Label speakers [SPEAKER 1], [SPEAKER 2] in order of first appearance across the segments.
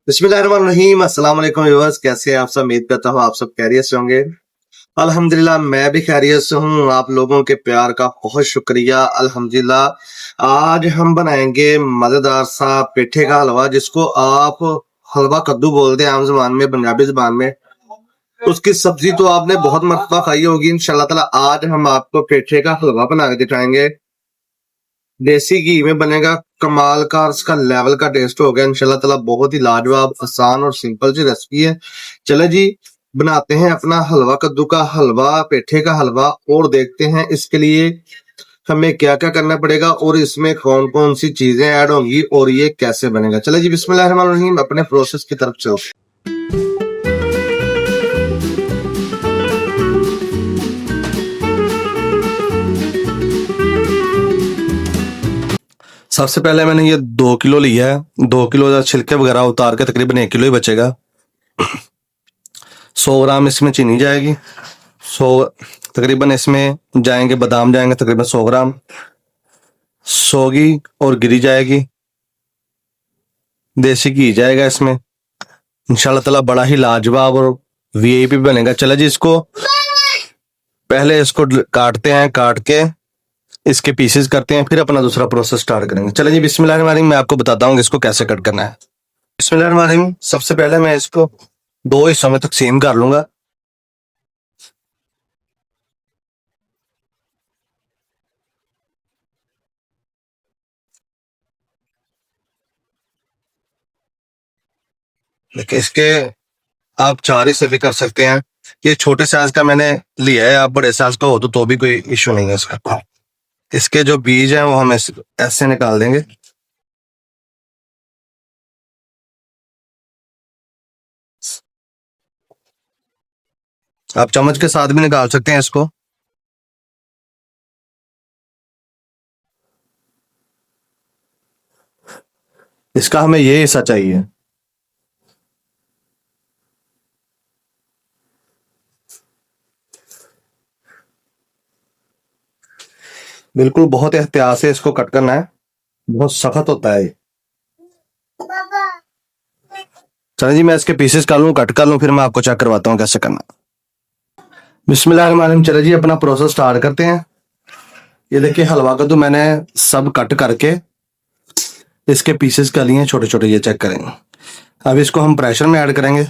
[SPEAKER 1] बिस्मिल्लाहिर्रहमानिर्रहीम। अस्सलाम वालेकुम व्यूअर्स, कैसे हैं आप सब? उम्मीद करता हूँ आप सब खैरियत से होंगे। अल्हम्दुलिल्लाह मैं भी खैरियत से हूँ। आप लोगों के प्यार का बहुत शुक्रिया। अल्हम्दुलिल्लाह आज हम बनाएंगे मजेदार सा पेठे का हलवा, जिसको आप हलवा कद्दू बोलते हैं आम जुबान में, पंजाबी जुबान में। उसकी सब्जी तो आपने बहुत मरतबा खाई होगी। इंशाल्लाह ताला आज हम आपको पेठे का हलवा बना के दिखाएंगे। देसी घी में बनेगा, कमाल का इसका लेवल का टेस्ट होगा इंशाल्लाह ताला। बहुत ही लाजवाब, आसान और सिंपल सी रेसिपी है। चले जी, बनाते हैं अपना हलवा, कद्दू का हलवा, पेठे का हलवा, और देखते हैं इसके लिए हमें क्या क्या करना पड़ेगा और इसमें कौन कौन सी चीजें ऐड होंगी और ये कैसे बनेगा। चले जी, बिस्मिल्लाहिर्रहमानिर्रहीम, अपने प्रोसेस की तरफ चलते हैं। सबसे पहले मैंने ये 2 किलो लिया है। 2 किलो छिलके वगैरह उतार के तकरीबन 1 किलो ही बचेगा। 100 ग्राम इसमें चीनी जाएगी। 100 तकरीबन इसमें जाएंगे बादाम, जाएंगे तकरीबन 100 ग्राम। सौगी और गिरी जाएगी। देसी घी जाएगा इसमें। इंशाल्लाह ताला बड़ा ही लाजवाब और वीआईपी बनेगा। चले जी, इसको पहले इसको काटते हैं, काट के इसके पीसेस करते हैं, फिर अपना दूसरा प्रोसेस स्टार्ट करेंगे। चले जी, बिस्मिल्लाहिर्रहमानिर्रहीम, मैं आपको बताता हूँ कि इसको कैसे कट करना है। बिस्मिल्लाहिर्रहमानिर्रहीम, सबसे पहले मैं इसको 2 हिस्सों में तकसीम कर लूंगा। देखिए, इसके आप 4 हिस्से भी कर सकते हैं। ये छोटे साइज का मैंने लिया है, आप बड़े साइज का हो तो भी कोई इश्यू नहीं है इसका। इसके जो बीज हैं वो हम ऐसे निकाल देंगे। आप चम्मच के साथ भी निकाल सकते हैं इसको। इसका हमें ये हिस्सा चाहिए। बिल्कुल बहुत एहतियात से इसको कट करना है, बहुत सख्त होता है ये। चलिए जी, मैं इसके पीसेस कर लूँ, कट कर लूँ, फिर मैं आपको चेक करवाता हूँ कैसे करना। बिस्मिल्लाहिर्रहमानिर्रहीम, चलिए जी अपना प्रोसेस स्टार्ट करते हैं। ये देखिए, हलवा का तो मैंने सब कट करके इसके पीसेस कर लिए हैं छोटे छोटे, ये चेक करेंगे। अब इसको हम प्रेशर में ऐड करेंगे।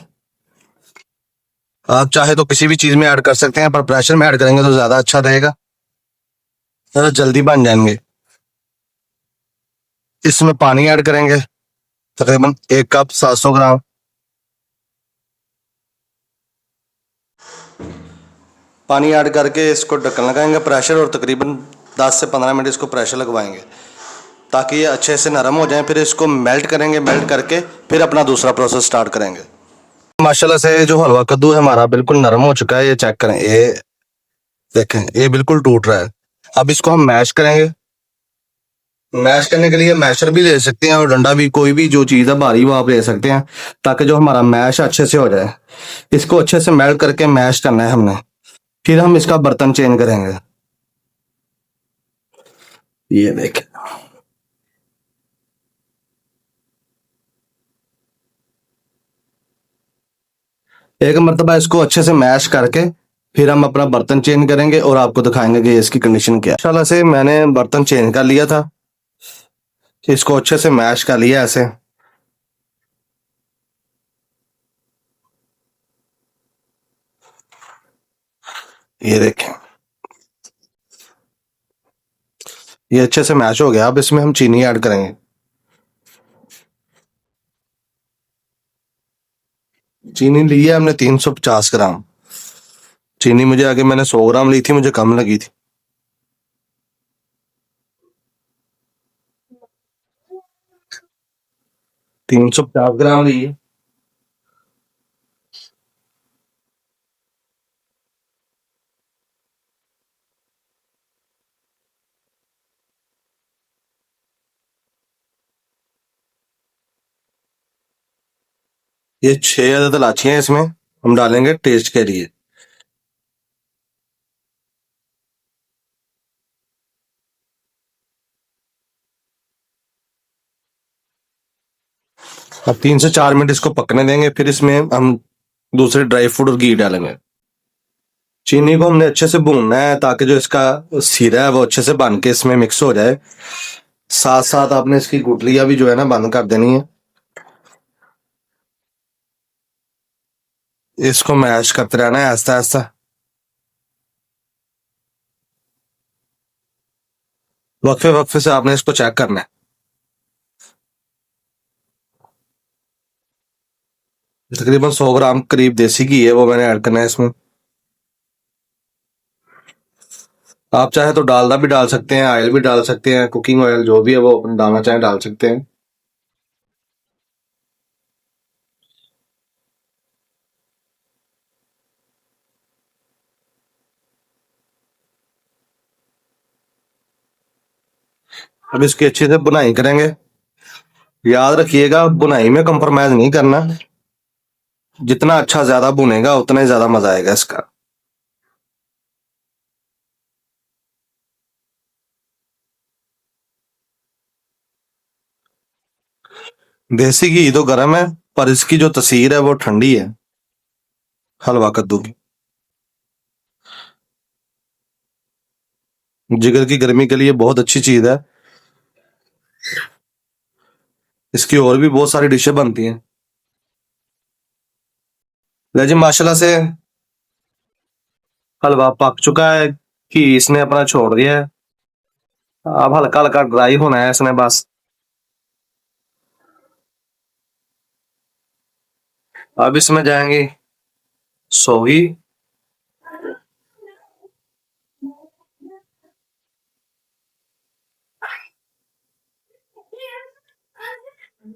[SPEAKER 1] आप चाहे तो किसी भी चीज में ऐड कर सकते हैं, पर प्रेशर में ऐड करेंगे तो ज्यादा अच्छा रहेगा, ज्यादा जल्दी बन जाएंगे। इसमें पानी ऐड करेंगे, तकरीबन 1 कप 700 ग्राम। पानी ऐड करके इसको ढक्कन लगाएंगे प्रेशर, और तकरीबन 10 से 15 मिनट इसको प्रेशर लगवाएंगे ताकि ये अच्छे से नरम हो जाए। फिर इसको मेल्ट करेंगे, मेल्ट करके फिर अपना दूसरा प्रोसेस स्टार्ट करेंगे। माशाल्लाह से जो हलवा कद्दू है हमारा बिल्कुल नरम हो चुका है, ये चेक करें, ये देखें, ये बिल्कुल टूट रहा है। अब इसको हम मैश करेंगे। मैश करने के लिए मैशर भी ले सकते हैं और डंडा भी, कोई भी जो चीज़ है भारी वो आप ले सकते हैं, ताकि जो हमारा मैश अच्छे से हो जाए। इसको अच्छे से मेल्ट करके मैश करना है हमने। फिर हम इसका बर्तन चेंज करेंगे। ये देखें, एक मरतबा इसको अच्छे से मैश करके फिर हम अपना बर्तन चेंज करेंगे और आपको दिखाएंगे कि इसकी कंडीशन क्या है। इंशाल्लाह से मैंने बर्तन चेंज कर लिया था, इसको अच्छे से मैश कर लिया ऐसे। ये देखें, ये अच्छे से मैश हो गया। अब इसमें हम चीनी ऐड करेंगे। चीनी ली है हमने 350 ग्राम। चीनी मुझे आगे मैंने 100 ग्राम ली थी, मुझे कम लगी थी। तीन सौ पचास ग्राम ली है। ये 6 अदद इलायची हैं, इसमें हम डालेंगे टेस्ट के लिए। अब 3 से 4 मिनट इसको पकने देंगे, फिर इसमें हम दूसरे ड्राई फ्रूट और घी डालेंगे। चीनी को हमने अच्छे से भूनना है ताकि जो इसका सीरा है वो अच्छे से बन के इसमें मिक्स हो जाए। साथ साथ आपने इसकी गुठलियां भी जो है ना बंद कर देनी है। इसको मैश करते रहना है आहिस्ता आहिस्ता। वक्फे वक्फे से आपने इसको चेक करना है। तकरीबन 100 ग्राम करीब देसी घी है, वो मैंने ऐड करना है इसमें। आप चाहे तो डालडा भी डाल सकते हैं, ऑयल भी डाल सकते हैं, कुकिंग ऑयल जो भी है वो अपन डालना चाहें डाल सकते हैं। अब इसकी अच्छे से बुनाई करेंगे। याद रखिएगा बुनाई में कंप्रोमाइज नहीं करना, जितना अच्छा ज्यादा बुनेगा उतना ही ज्यादा मजा आएगा इसका। देसी घी तो गर्म है, पर इसकी जो तसीर है वो ठंडी है हलवा कद्दू की। जिगर की गर्मी के लिए बहुत अच्छी चीज है। इसकी और भी बहुत सारी डिशें बनती हैं। ले जी माशाल्लाह से हलवा पक चुका है, कि इसने अपना छोड़ दिया है। अब हल्का हल्का ड्राई होना है इसने बस। अब इसमें जाएंगे सोगी,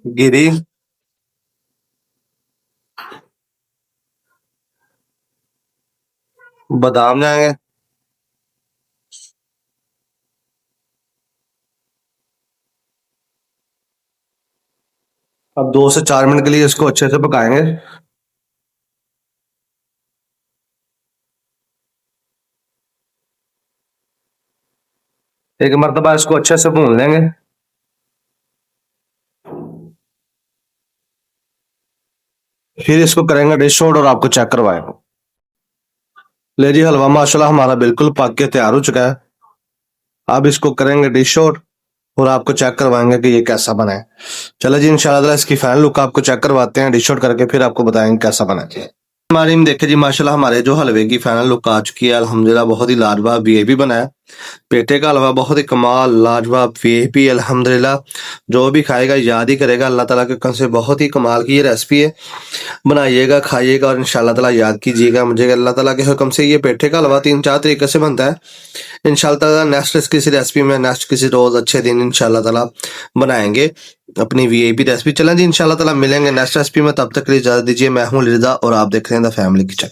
[SPEAKER 1] गिरी, बादाम जाएंगे। अब 2 से 4 मिनट के लिए इसको अच्छे से पकाएंगे। एक मरतबा इसको अच्छे से भून लेंगे। फिर इसको करेंगे डिश आउट और आपको चेक करवाएंगे। ले जी हलवा माशाल्लाह हमारा बिल्कुल पक के तैयार हो चुका है। अब इसको करेंगे डिश आउट और आपको चेक करवाएंगे कि ये कैसा बना है। चलो जी इंशाल्लाह ताला इसकी फाइनल लुक आपको चेक करवाते हैं डिश आउट करके, फिर आपको बताएंगे कैसा बना है। हमारी में देखे जी माशाल्लाह हमारे जो हलवे की फाइनल लुक आ चुकी है, अल्हम्दुलिल्लाह बहुत ही लाजवाब वीआईपी बना है। पेठे का हलवा बहुत ही कमाल लाजवाब वीआईपी अल्हम्दुलिल्लाह। जो भी खाएगा याद ही करेगा अल्लाह ताला के हुक्म से। बहुत ही कमाल की ये रेसिपी है, बनाइएगा खाइएगा और इंशाल्लाह ताला याद कीजिएगा मुझे। अल्लाह ताला के हुक्म से ये पेठे का हलवा 3-4 तरीके से बनता है। इंशाल्लाह ताला नेक्स्ट किसी रेसिपी में नेक्स्ट किसी रोज अच्छे दिन इंशाल्लाह ताला बनाएंगे अपनी वीआईपी रेसिपी। चलें जी इंशाल्लाह ताला मिलेंगे नेक्स्ट रेसिपी में, तब तक के लिए इजाजत दीजिए। मैं हूं लिजा और आप देख रहे हैं द फैमिली किचन।